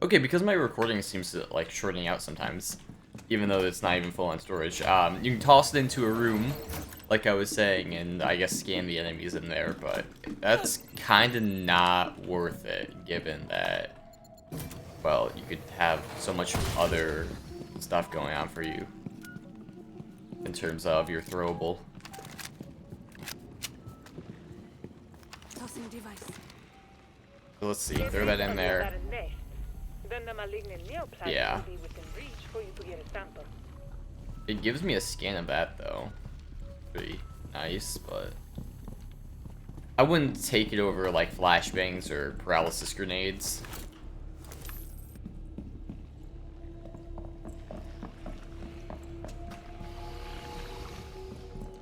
Okay, because my recording seems to like shorting out sometimes, even though it's not even full on storage. You can toss it into a room, like I was saying, and I guess scan the enemies in there, but that's kind of not worth it, given that, well, you could have so much other stuff going on for you in terms of your throwable. Tossing device. So let's see, throw that in there. Then the malignant neoplasm Yeah. will be within reach for you to get a sample. It gives me a scan of that, though. Pretty nice, but I wouldn't take it over, like, flashbangs or paralysis grenades.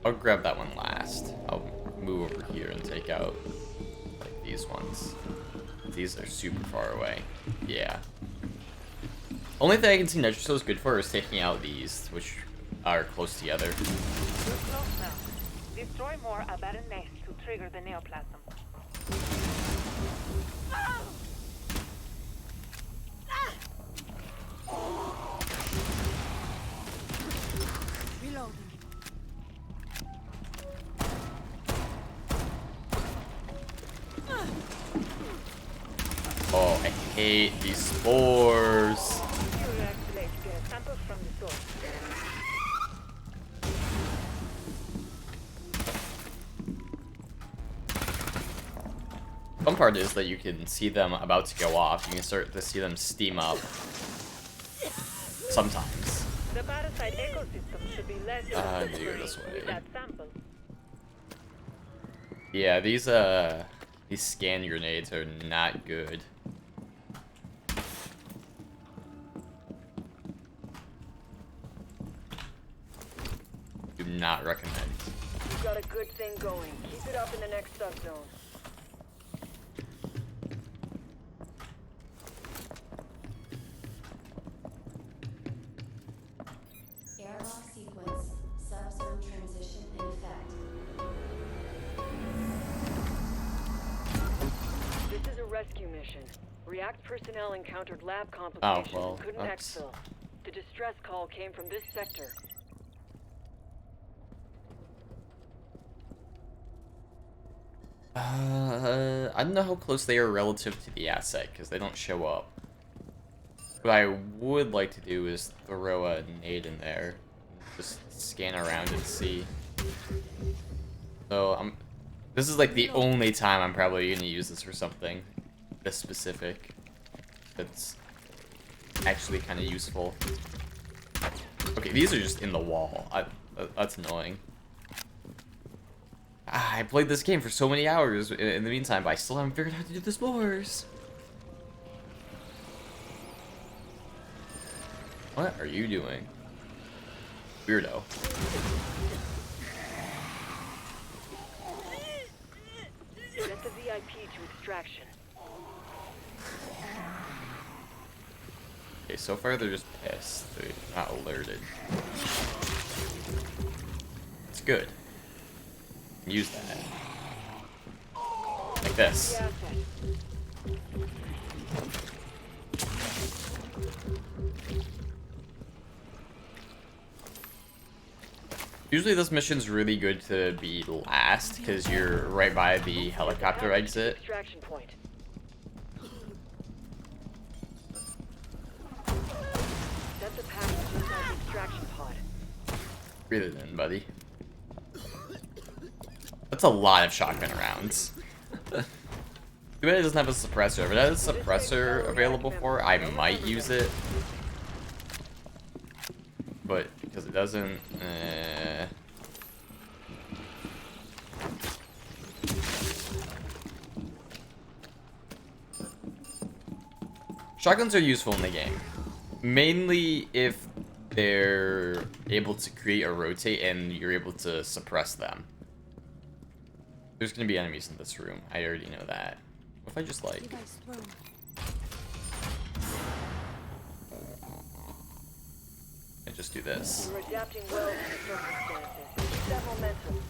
I'll grab that one last. I'll move over here and take out, like, these ones. These are super far away. Yeah. Only thing I can see Nitroso is good for is taking out these, which are close together. You're close now. Destroy more abandoned nests to trigger the neoplasm. Reloading. Oh, I hate these spores. You reactivate to get a sample from the source. Fun part is that you can see them about to go off. You can start to see them steam up. Sometimes. The parasite ecosystem should be less Dude, this way. with that sample. Yeah, these scan grenades are not good. Do not recommend. You've got a good thing going. Keep it up in the next subzone. Airlock sequence, subzone transition in effect. This is a rescue mission. React personnel encountered lab complications well, and couldn't that's- exfil. The distress call came from this sector. I don't know how close they are relative to the asset, because they don't show up. What I would like to do is throw a nade in there. Just scan around and see. So, this is like the only time I'm probably going to use this for something this specific. That's actually kind of useful. Okay, these are just in the wall. That's annoying. I played this game for so many hours in the meantime, but I still haven't figured out how to do the spores. What are you doing? Weirdo. Get the VIP to extraction. Okay, so far they're just pissed. They're not alerted. It's good. Use that. Like this. Yeah, Usually this mission's really good to be last, because you're right by the helicopter exit. extraction point. Set the package inside the extraction pod. Breathe it in, buddy. That's a lot of shotgun rounds. Too bad it doesn't have a suppressor. If it has a suppressor available for it, I might use it. But because it doesn't, Shotguns are useful in the game. Mainly if they're able to create a rotate and you're able to suppress them. There's gonna be enemies in this room. I already know that. What if I just like... Device thrown. I just do this. You're adapting well to the circumstances. Keep that momentum.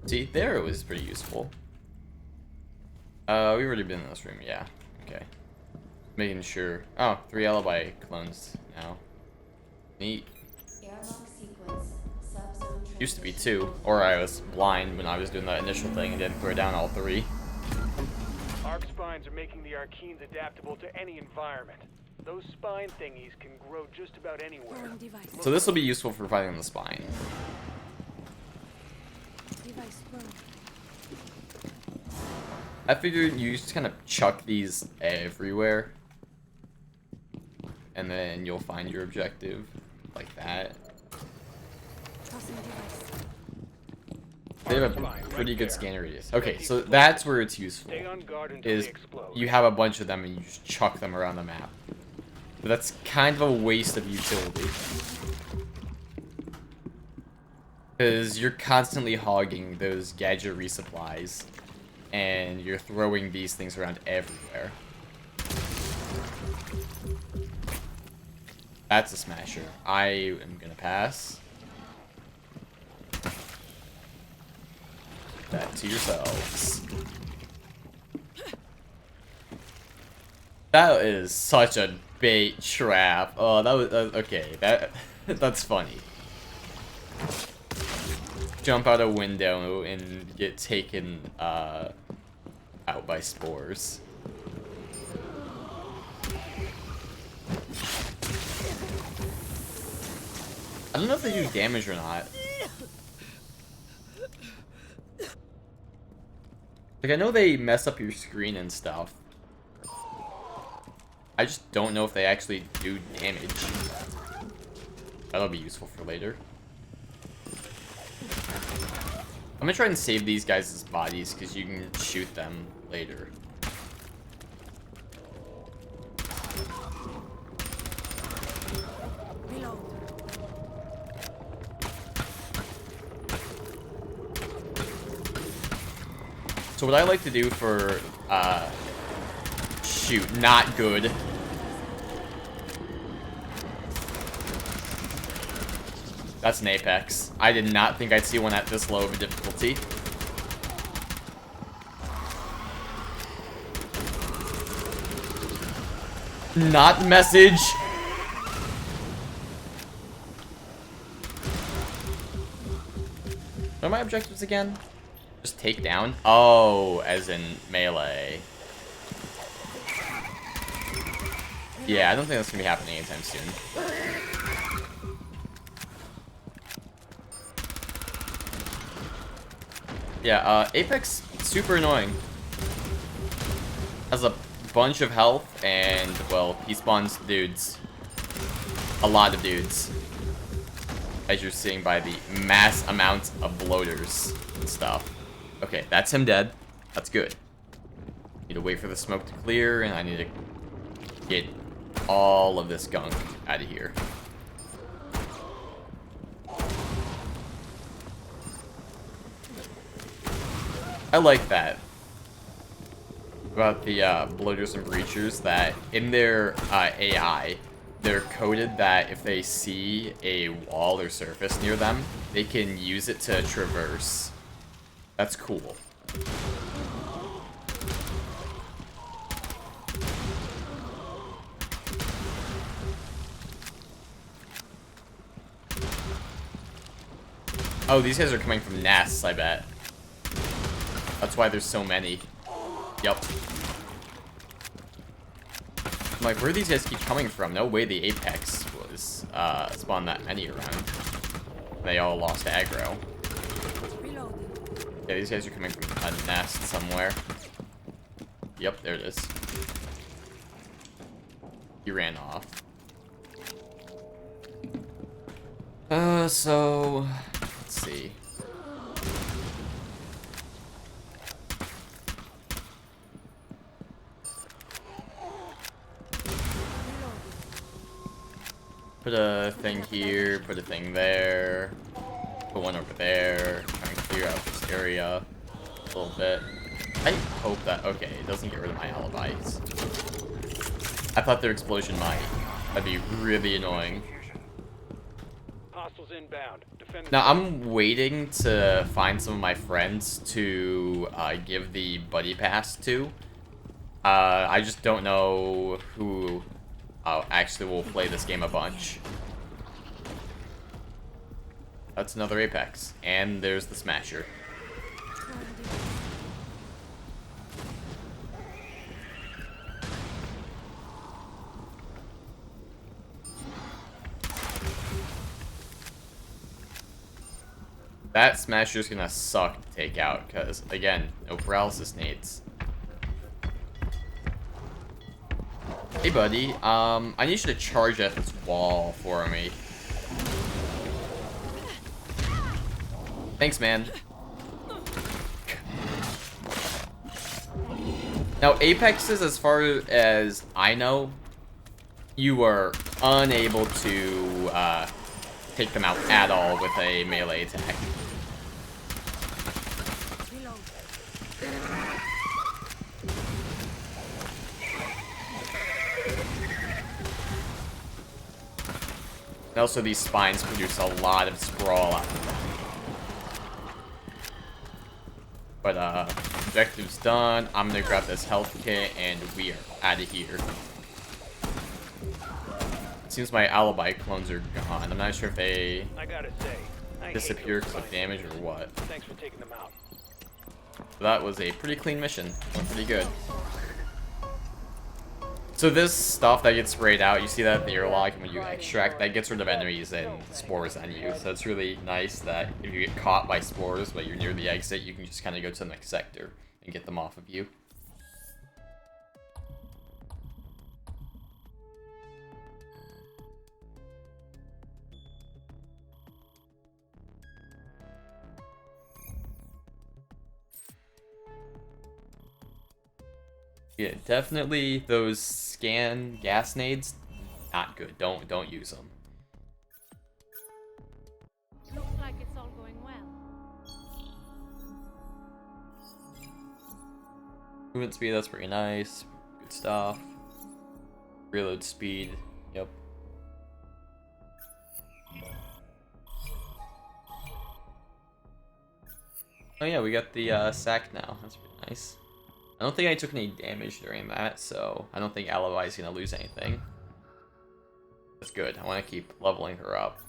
See, there it was pretty useful. We've already been in this room, yeah. Okay. Making sure. Oh, 3 alibi clones now. Neat. Airlock sequence. Subzone Used to be transition 2, or I was blind when I was doing that initial thing and didn't throw down all 3. Arc spines are making the Arkeens adaptable to any environment. Those spine thingies can grow just about anywhere. Throwing device. So this will be useful for fighting the spine. Device thrown. I figured you just kind of chuck these everywhere. And then you'll find your objective. Like that. Tossing device. They have a pretty good scanner radius. Okay, so that's where it's useful. Stay on guard until Is they explode. you have a bunch of them and you just chuck them around the map. But that's kind of a waste of utility. Because you're constantly hogging those gadget resupplies. And you're throwing these things around everywhere. That's a smasher. I am gonna pass. That to yourselves. That is such a bait trap. Oh, that was okay. That's funny. Jump out a window and get taken out by spores. I don't know if they do damage or not. Like, I know they mess up your screen and stuff. I just don't know if they actually do damage. That'll be useful for later. I'm gonna try and save these guys' bodies, because you can shoot them later. Reload. So what I like to do for, shoot, not good. That's an Apex. I did not think I'd see one at this low of a difficulty. Not message. What are my objectives again? Just take down? Oh, as in melee. Yeah, I don't think that's gonna be happening anytime soon. Yeah, Apex, super annoying. Has a bunch of health, and, well, he spawns dudes. A lot of dudes. As you're seeing by the mass amounts of bloaters and stuff. Okay, that's him dead. That's good. Need to wait for the smoke to clear, and I need to get all of this gunk out of here. I like that about the bloaters and breachers, that in their AI, they're coded that if they see a wall or surface near them, they can use it to traverse. That's cool. Oh, these guys are coming from nests, I bet. That's why there's so many. Yep. I'm like, where do these guys keep coming from? No way the Apex was spawned that many around. They all lost aggro. Reloading. Yeah, these guys are coming from a nest somewhere. Yep, there it is. He ran off. So let's see. Put a thing here, put a thing there, put one over there, try and clear out this area a little bit. I hope that, okay, it doesn't get rid of my alibis. I thought their explosion might. That'd be really annoying. Hostiles inbound. Defend the Now, I'm waiting to find some of my friends to give the buddy pass to. I just don't know who actually will play this game a bunch. That's another Apex. And there's the Smasher. That Smasher's gonna suck to take out, because, again, no paralysis nades. Hey, buddy, I need you to charge at this wall for me. Thanks, man. Now, Apexes, as far as I know, you are unable to take them out at all with a melee attack. Reload. And also, these spines produce a lot of sprawl out of them. But, objective's done. I'm gonna grab this health kit, and we are out of here. It seems my alibi clones are gone. I'm not sure if they I gotta say, I disappear hate because those of damage or what. Thanks for taking them out. But that was a pretty clean mission. Went pretty good. So this stuff that gets sprayed out, you see that at the airlock, and when you extract, that gets rid of enemies and spores on you. So it's really nice that if you get caught by spores but you're near the exit, you can just kind of go to the next sector and get them off of you. Yeah, definitely those scan gas nades, not good. Don't use them. Looks like it's all going well. Movement speed, that's pretty nice. Good stuff. Reload speed, yep. Oh yeah, we got the sack now. That's pretty nice. I don't think I took any damage during that, so I don't think Alibi's gonna lose anything. That's good. I want to keep leveling her up.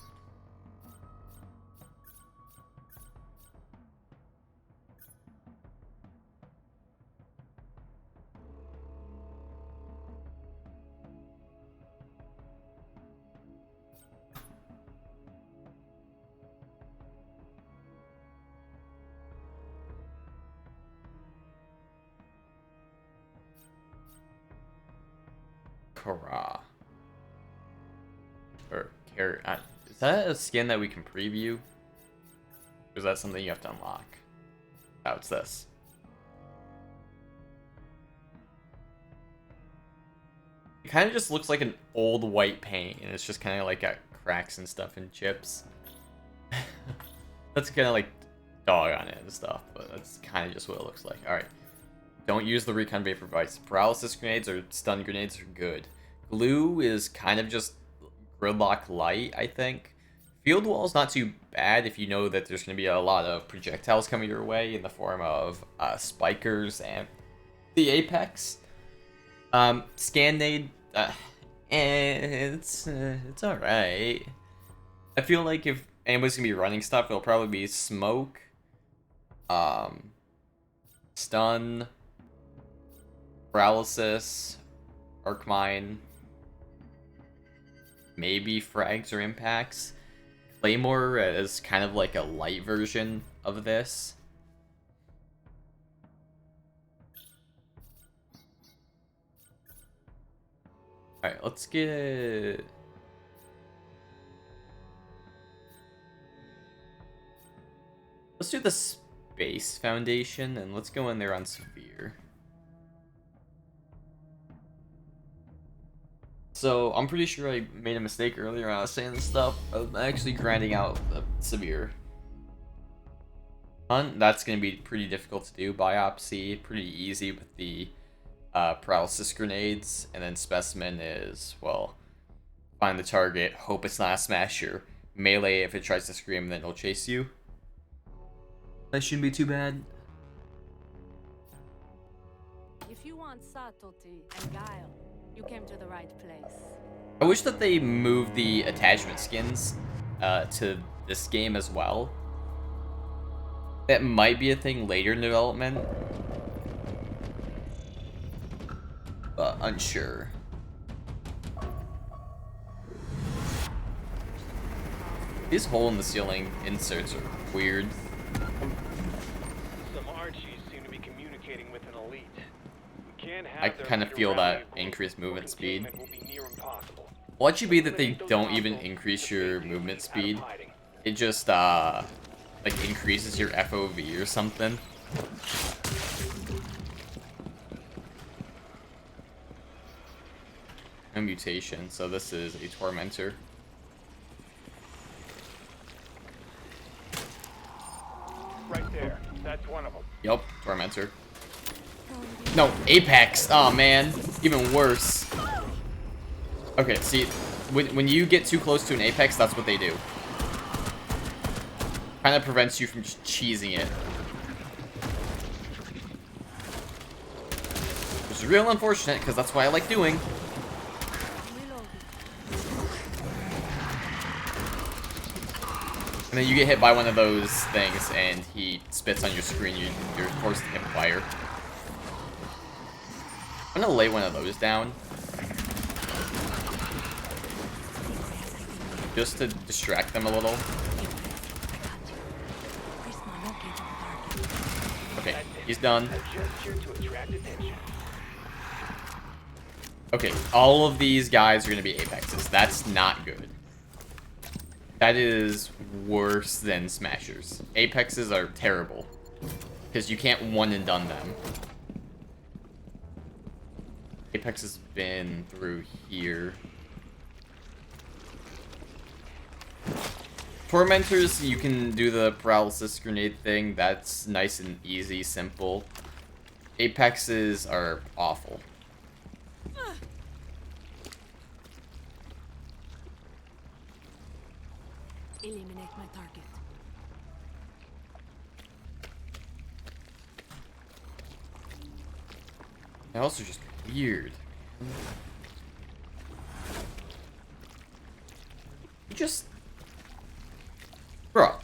Kara. Or is that a skin that we can preview? Or is that something you have to unlock? Oh, it's this. It kind of just looks like an old white paint, and it's just kind of like got cracks and stuff and chips. That's kind of like dog on it and stuff, but that's kind of just what it looks like. Alright. Don't use the recon vapor device. Paralysis grenades or stun grenades are good. Glue is kind of just gridlock light, I think. Field wall is not too bad if you know that there's going to be a lot of projectiles coming your way in the form of spikers and the Apex. Scannade, it's alright. I feel like if anybody's going to be running stuff, it'll probably be smoke, stun, paralysis, arc mine, maybe frags or impacts. Claymore is kind of like a light version of this. Alright, let's get... Let's do the Space Foundation, and let's go in there on Severe. So, I'm pretty sure I made a mistake earlier when I was saying this stuff. I'm actually grinding out the Severe. That's going to be pretty difficult to do. Biopsy, pretty easy with the paralysis grenades. And then Specimen is, well, find the target, hope it's not a smasher, melee if it tries to scream, then it'll chase you. That shouldn't be too bad. If you want subtlety and guile, you came to the right place. I wish that they moved the attachment skins to this game as well. That might be a thing later in development, but unsure. These hole-in-the-ceiling inserts are weird. Some Archies seem to be communicating with an elite. We can't have I their kind of leader feel rally that a group, increased or movement speed. containment will be near impossible. Watch it be that they don't even increase your movement speed. It just like increases your FOV or something. A mutation, so this is a tormentor. Right there. That's one of them. Yup, tormentor. No, Apex. Oh man, even worse. Okay, see, when you get too close to an Apex, that's what they do. Kind of prevents you from just cheesing it. Which is real unfortunate, because that's what I like doing. And then you get hit by one of those things, and he spits on your screen. You're forced to hit fire. I'm gonna lay one of those down. Just to distract them a little. Okay, he's done. Okay, all of these guys are gonna be Apexes. That's not good. That is worse than Smashers. Apexes are terrible. Because you can't one and done them. Apex has been through here. Tormentors, you can do the paralysis grenade thing. That's nice and easy, simple. Apexes are awful. Eliminate my target. They're also just weird. You just... Bro.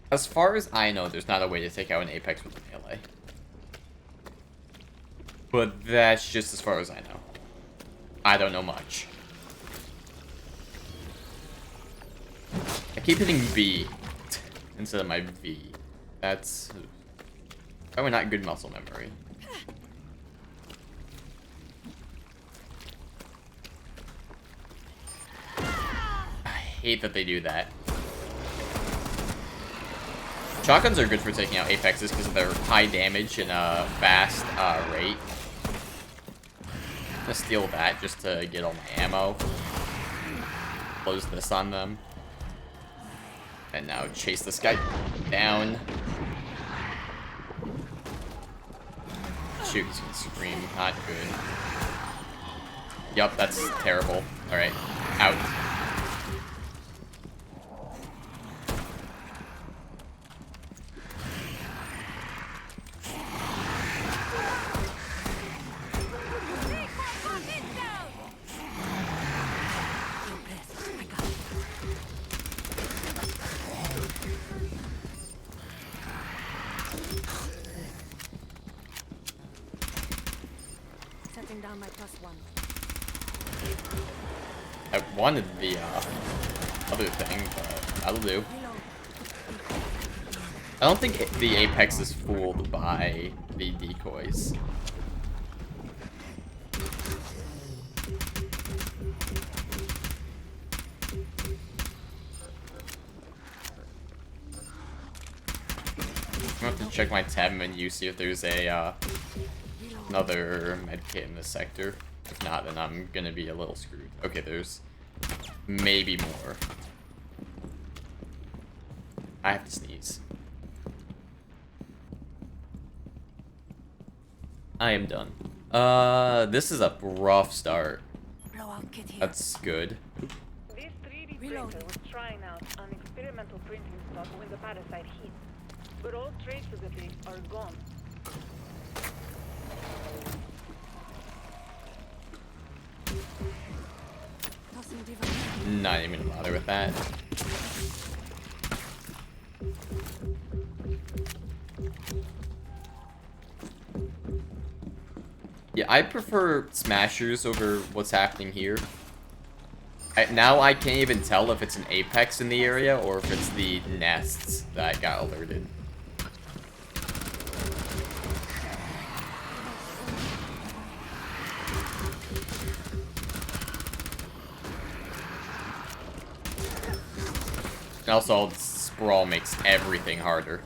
As far as I know, there's not a way to take out an Apex with a melee. But that's just as far as I know. I don't know much. I keep hitting B instead of my V. That's probably not good muscle memory. I hate that they do that. Shotguns are good for taking out Apexes because of their high damage and fast rate. I'm gonna steal that just to get all my ammo. Close this on them. And now chase this guy down. Shoot, he's gonna scream. Not good. Yup, that's terrible. Alright, out. Setting down my +1. I wanted the other thing, but that'll do. I don't think the Apex is fooled by the decoys. I'm gonna have to check my tab menu, see if there's a another medkit in this sector. If not, then I'm gonna be a little screwed. Okay, there's maybe more. I have to sneeze. I am done. This is a rough start. Blow out Get here. That's good. This 3D Reloading. printer was trying out an experimental printing stock when the parasite hit. But all traces of it are gone. Tossing device. Not even gonna bother with that. Yeah, I prefer smashers over what's happening here. Now I can't even tell if it's an apex in the area or if it's the nests that got alerted. And also, sprawl makes everything harder.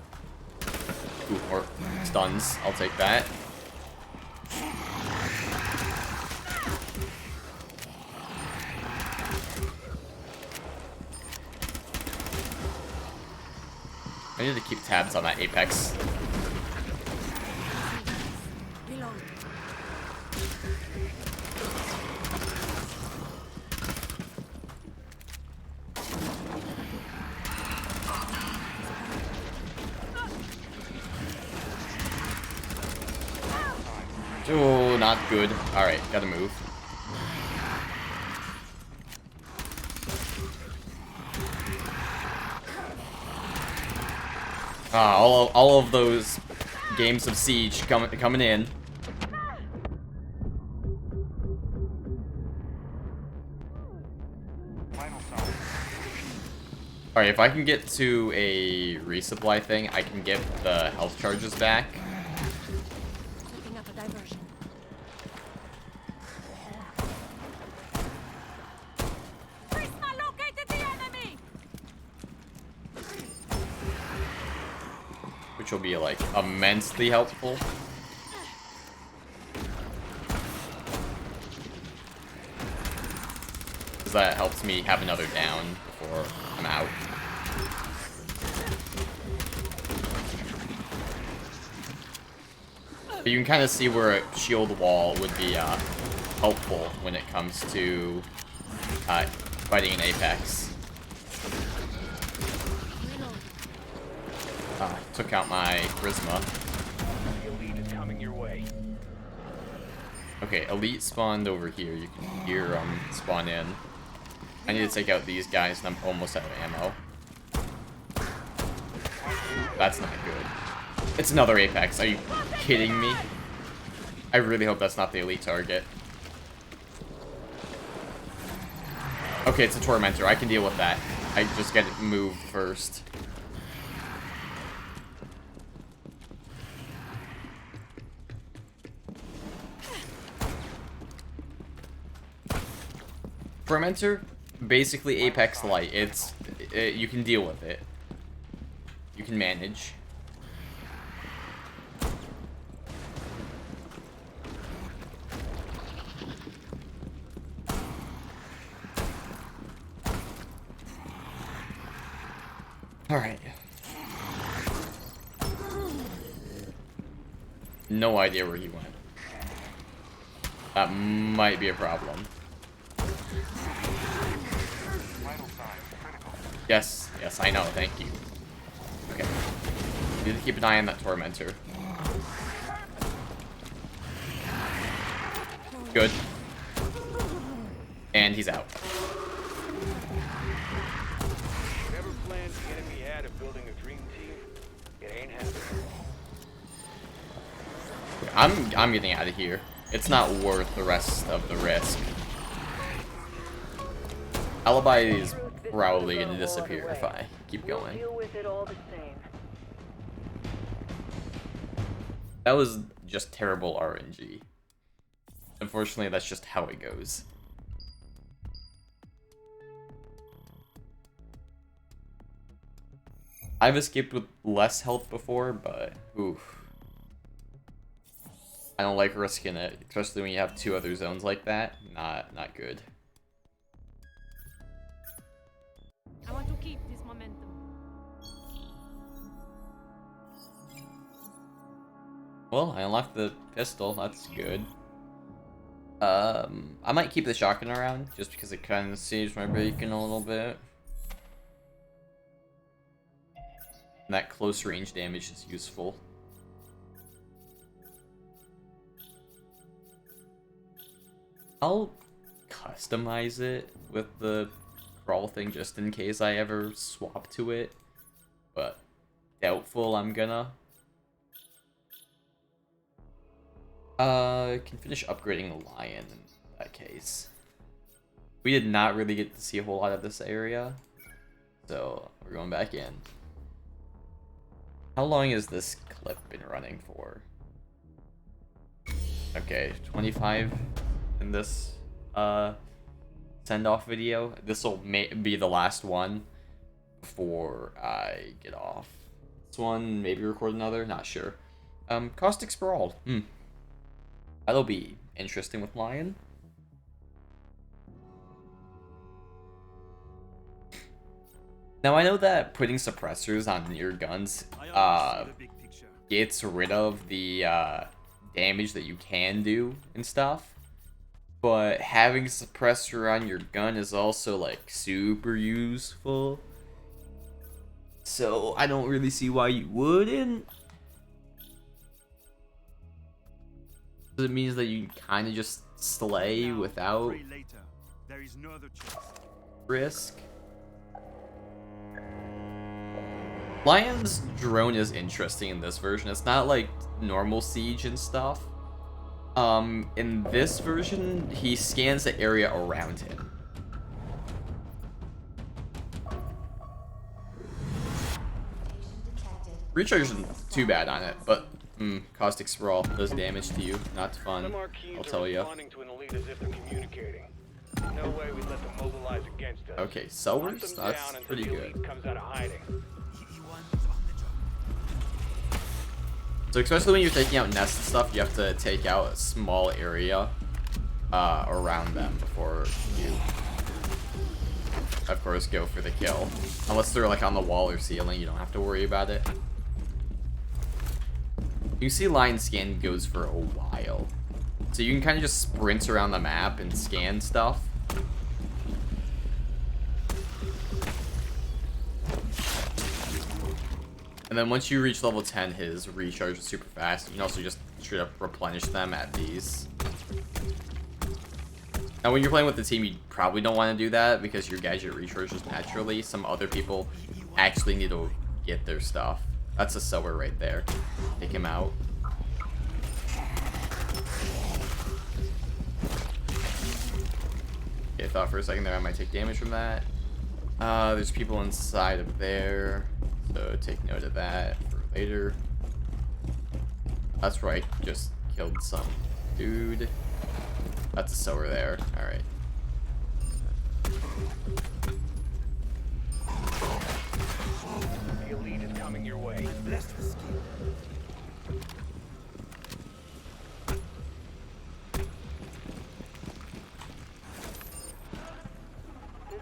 Ooh, or stuns. I'll take that. I need to keep tabs on that apex. Reload. Oh, not good. Alright, gotta move. All of those games of Siege coming in. Alright, if I can get to a resupply thing, I can get the health charges back. Setting up a diversion. Prisma located the enemy. Which will be, like, immensely helpful. Because that helps me have another down before I'm out. But you can kind of see where a shield wall would be helpful when it comes to fighting an Apex. Took out my Charisma. Elite is coming your way. Okay, Elite spawned over here. You can hear them spawn in. I need to take out these guys, and I'm almost out of ammo. That's not good. It's another Apex. Are you kidding me? I really hope that's not the Elite target. Okay, it's a Tormentor. I can deal with that. I just get it moved first. Tormentor, basically Apex Light. You can deal with it. You can manage. All right. No idea where he went. That might be a problem. Yes, yes, I know, thank you. Okay. Need to keep an eye on that Tormentor. Good. And he's out. Whatever plans the enemy had of building a dream team, it ain't happening. I'm getting out of here. It's not worth the rest of the risk. Alibi is probably gonna disappear if I keep going. Deal with it all the same. That was just terrible RNG. Unfortunately, that's just how it goes. I've escaped with less health before, but oof. I don't like risking it, especially when you have two other zones like that. Not good. I want to keep this momentum. Well, I unlocked the pistol. That's good. I might keep the shotgun around just because it kind of saves my bacon a little bit. And that close range damage is useful. I'll customize it with the crawl thing just in case I ever swap to it, but doubtful I'm gonna. Can finish upgrading the lion in that case. We did not really get to see a whole lot of this area, so we're going back in. How long has this clip been running for? Okay, 25 in this send-off video. This will be the last one before I get off. This one, maybe record another, not sure. Caustic Sprawl. That'll be interesting with Lion. Now I know that putting suppressors on your guns gets rid of the damage that you can do and stuff, but having a suppressor on your gun is also like super useful. So I don't really see why you wouldn't. It means that you kind of just slay without risk. Lion's drone is interesting in this version. It's not like normal siege and stuff. In this version, he scans the area around him. Recharge isn't too bad on it, but Caustic Sprawl does damage to you. Not fun, I'll tell you. No way we let them mobilize against us. Okay, Sellers? That's pretty good. Comes out of hiding. So especially when you're taking out nests and stuff, you have to take out a small area around them before you, of course, go for the kill. Unless they're like on the wall or ceiling, you don't have to worry about it. You see line scan goes for a while. So you can kind of just sprint around the map and scan stuff. And then once you reach level 10, his recharge is super fast. You can also just straight up replenish them at these. Now when you're playing with the team, you probably don't want to do that because your gadget recharges naturally. Some other people actually need to get their stuff. That's a sewer right there. Take him out. Okay, I thought for a second there I might take damage from that. There's people inside of there, so take note of that for later. That's right, just killed some dude. That's a sewer there. Alright. The elite is coming your way. This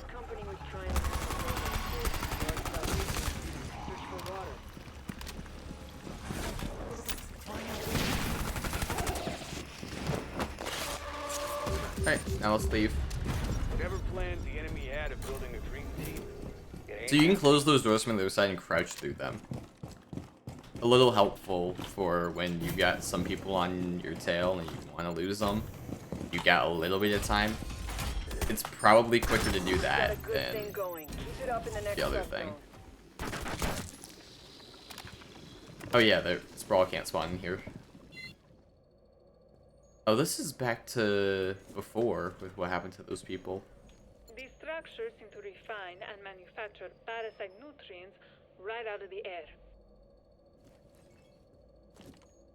company was trying to search for water. Alright, now let's leave. Whatever plans the enemy had of building a dream team. So you can close those doors from the other side and crouch through them. A little helpful for when you got some people on your tail and you want to lose them. You got a little bit of time. It's probably quicker to do that than the other thing. Oh yeah, the Sprawl can't spawn in here. Oh, this is back to before with what happened to those people. These structures seem to refine and manufacture parasite nutrients right out of the air.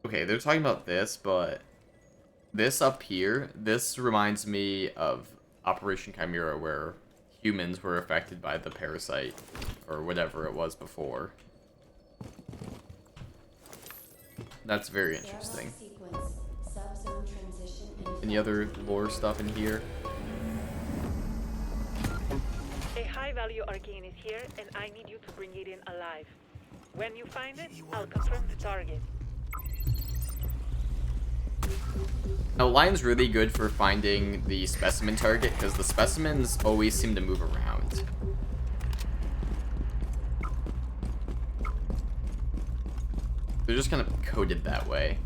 Okay, they're talking about this, but this up here, this reminds me of Operation Chimera, where humans were affected by the parasite, or whatever it was before. That's very interesting. Any other lore stuff in here? A high-value arcane is here, and I need you to bring it in alive. When you find it, I'll confirm the target. Now, Lion's really good for finding the specimen target, because the specimens always seem to move around. They're just kind of coded that way.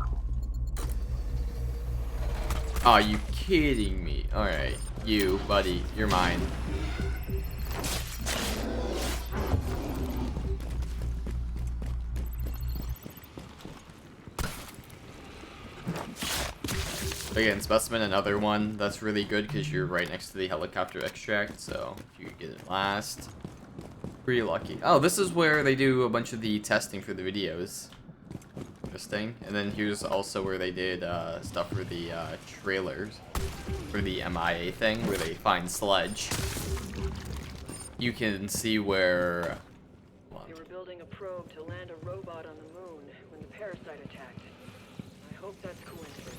Aw, you kidding me? Alright, you, buddy, you're mine. Again, specimen, another one that's really good because you're right next to the helicopter extract, so if you could get it last, pretty lucky. Oh, this is where they do a bunch of the testing for the videos. Interesting. And then here's also where they did stuff for the trailers, for the MIA thing, where they find Sledge. You can see where... They were building a probe to land a robot on the moon when the parasite attacked. I hope that's coincidence.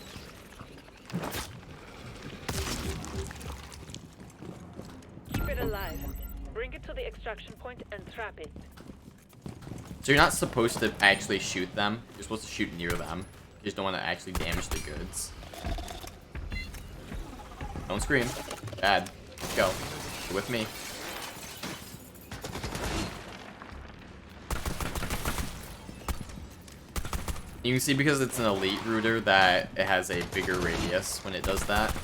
Keep it alive. Bring it to the extraction point and trap it. So you're not supposed to actually shoot them. You're supposed to shoot near them. You just don't want to actually damage the goods. Don't scream. Bad. Let's go. You're with me. You can see because it's an elite router that it has a bigger radius when it does that.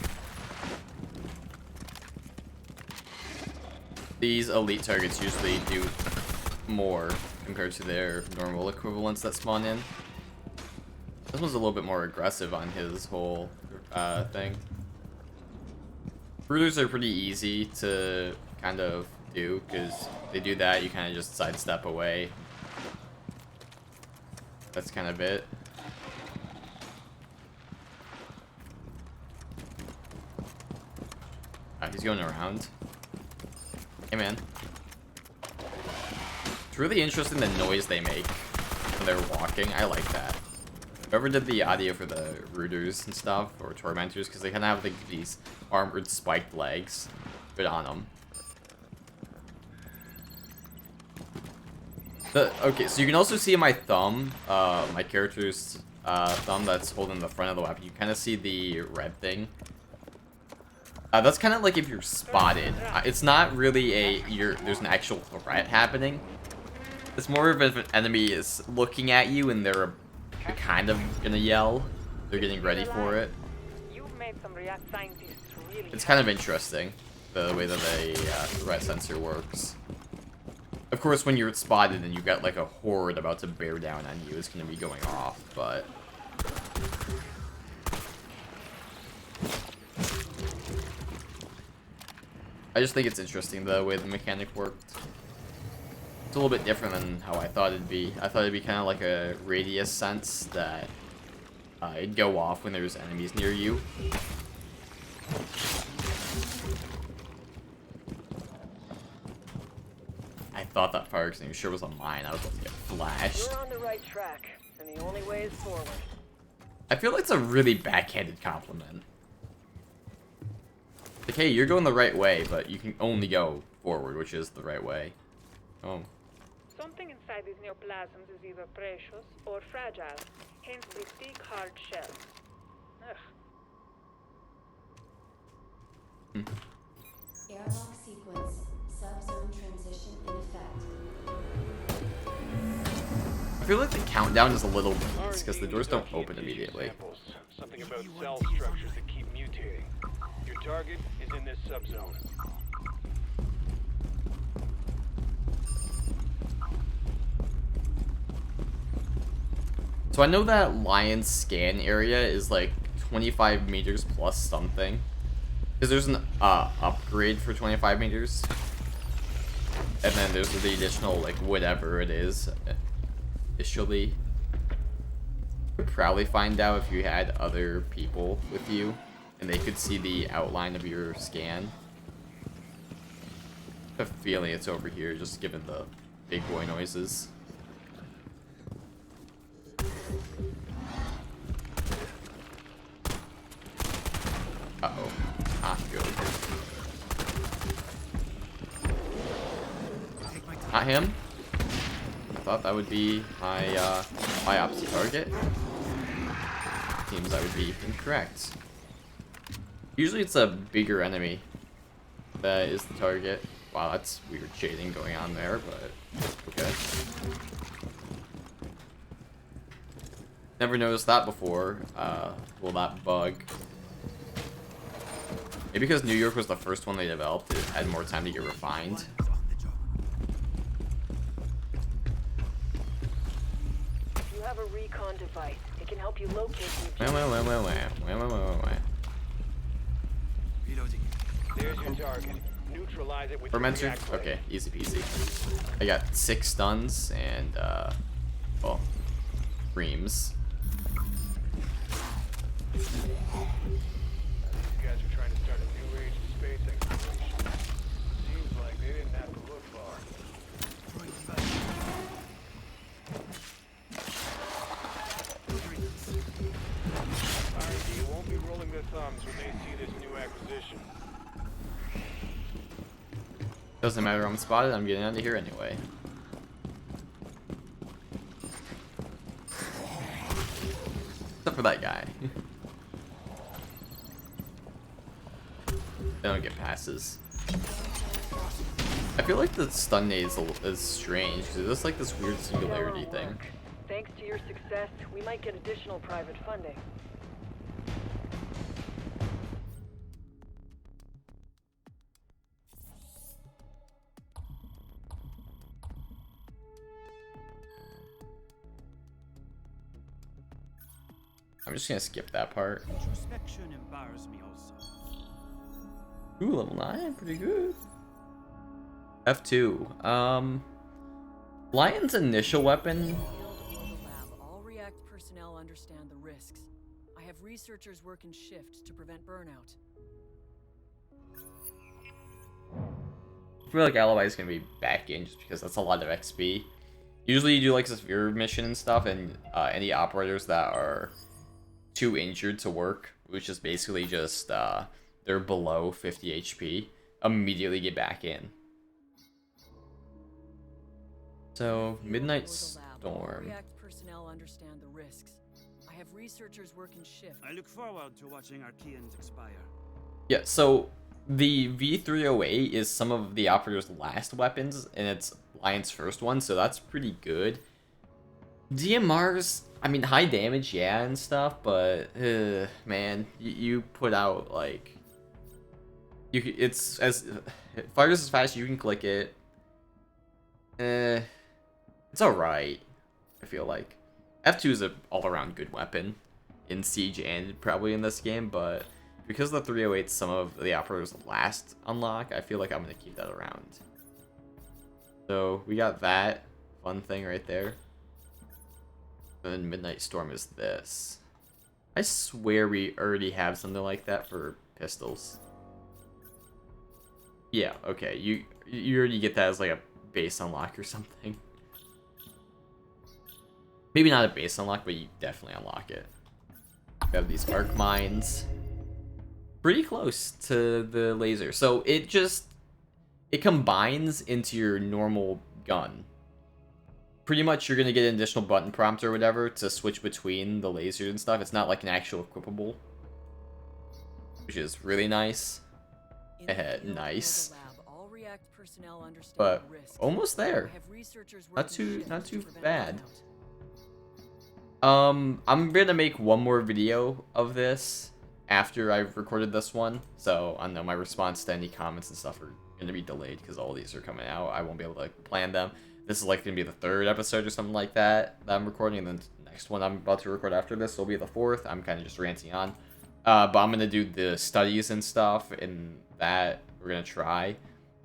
These elite targets usually do more compared to their normal equivalents that spawn in. This one's a little bit more aggressive on his whole thing. Routers are pretty easy to kind of do because they do that, you kind of just sidestep away. That's kind of it. He's going around. Hey, man. It's really interesting the noise they make when they're walking. I like that. Whoever did the audio for the rooters and stuff, or tormentors, because they kind of have like these armored spiked legs. Good on them. Okay, so you can also see my thumb, my character's thumb that's holding the front of the weapon. You kind of see the red thing. That's kind of like if you're spotted. It's not really there's an actual threat happening. It's more of if an enemy is looking at you and they're kind of gonna yell. They're getting ready for it. You've made some React scientists really It's kind of interesting, the way that the threat sensor works. Of course, when you're spotted and you've got like a horde about to bear down on you, it's going to be going off, but... I just think it's interesting the way the mechanic worked. It's a little bit different than how I thought it'd be. I thought it'd be kind of like a radius sense that it'd go off when there's enemies near you. I thought that fire extinguisher was a mine. I was about to get flashed. You're on the right track, and the only way is forward. I feel like it's a really backhanded compliment. Like, hey, you're going the right way, but you can only go forward, which is the right way. Oh. Something inside these neoplasms is either precious or fragile, hence the thick, hard shell. Ugh. Airlock sequence. Subzone transition in effect. I feel like the countdown is a little bit because the doors don't open immediately. Something about cell structures that keep mutating. Your target is in this subzone. So I know that Lion's scan area is like 25 meters plus something. Because there's an upgrade for 25 meters. And then there's the additional, like, whatever it is. Initially. You could probably find out if you had other people with you. And they could see the outline of your scan. I have a feeling it's over here, just given the big boy noises. Uh-oh. Not good. Not him? I thought that would be my biopsy target. Seems I would be incorrect. Usually it's a bigger enemy that is the target. Wow, that's weird shading going on there, but okay. Never noticed that before. Well, that bug. Maybe because New York was the first one they developed, it had more time to get refined. You have a recon device. It can help you locate Wait. There's your target. Neutralize it with your Fermenter? react blade. Okay, easy peasy. I got 6 stuns and, well, creams. These guys are trying to start a new age of space exploration. Seems like they didn't have to look far. R&D won't be rolling their thumbs when they see this new acquisition. Doesn't matter, I'm spotted, I'm getting out of here anyway. Except for that guy. They don't get passes. I feel like the stun nade is strange, because it's just like this weird singularity thing. Thanks to your success, we might get additional private funding. I'm just gonna skip that part. Introspection empowers me also. Ooh, level 9, pretty good. F2. Lion's initial weapon. Field or the lab, all React personnel understand the risks. I have researchers work in shifts to prevent burnout. I feel like Alibi is gonna be back in just because that's a lot of XP. Usually you do like this Sphere mission and stuff, and any operators that are too injured to work, which is basically just they're below 50 HP, immediately get back in. So Midnight Storm. React personnel understand the risks. I have researchers work in shifts. I look forward to watching Archeans expire. Yeah, so the V308 is some of the operator's last weapons, and it's Lion's first one, so that's pretty good. DMRs, I mean, high damage, yeah, and stuff, but man, you put out like it's as it fires as fast as you can click it. It's alright, I feel like. F2 is an all-around good weapon in Siege and probably in this game, but because the 308's some of the operator's last unlock, I feel like I'm gonna keep that around. So we got that fun thing right there. And then Midnight Storm is this. I swear we already have something like that for pistols. Yeah, okay. You already get that as like a base unlock or something. Maybe not a base unlock, but you definitely unlock it. We have these arc mines. Pretty close to the laser. So it combines into your normal gun. Pretty much you're gonna get an additional button prompt or whatever to switch between the lasers and stuff. It's not like an actual equipable, which is really nice. In the field or the Nice. lab, all React personnel understand But the risks. almost there. I have researchers Not work in too shifts to prevent bad. burnout. I'm gonna make one more video of this after I've recorded this one. So I know my response to any comments and stuff are gonna be delayed because all these are coming out. I won't be able to plan them. This is like gonna be the 3rd episode or something like that I'm recording, and then the next one I'm about to record after this will be the 4th. I'm kind of just ranting on. But I'm gonna do the studies and stuff, and that we're gonna try.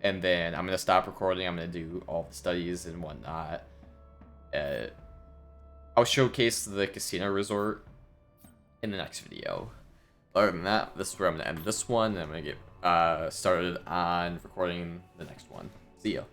And then I'm gonna stop recording. I'm gonna do all the studies and whatnot. I'll showcase the casino resort in the next video. Other than that, this is where I'm gonna end this one, and I'm gonna get started on recording the next one. See ya.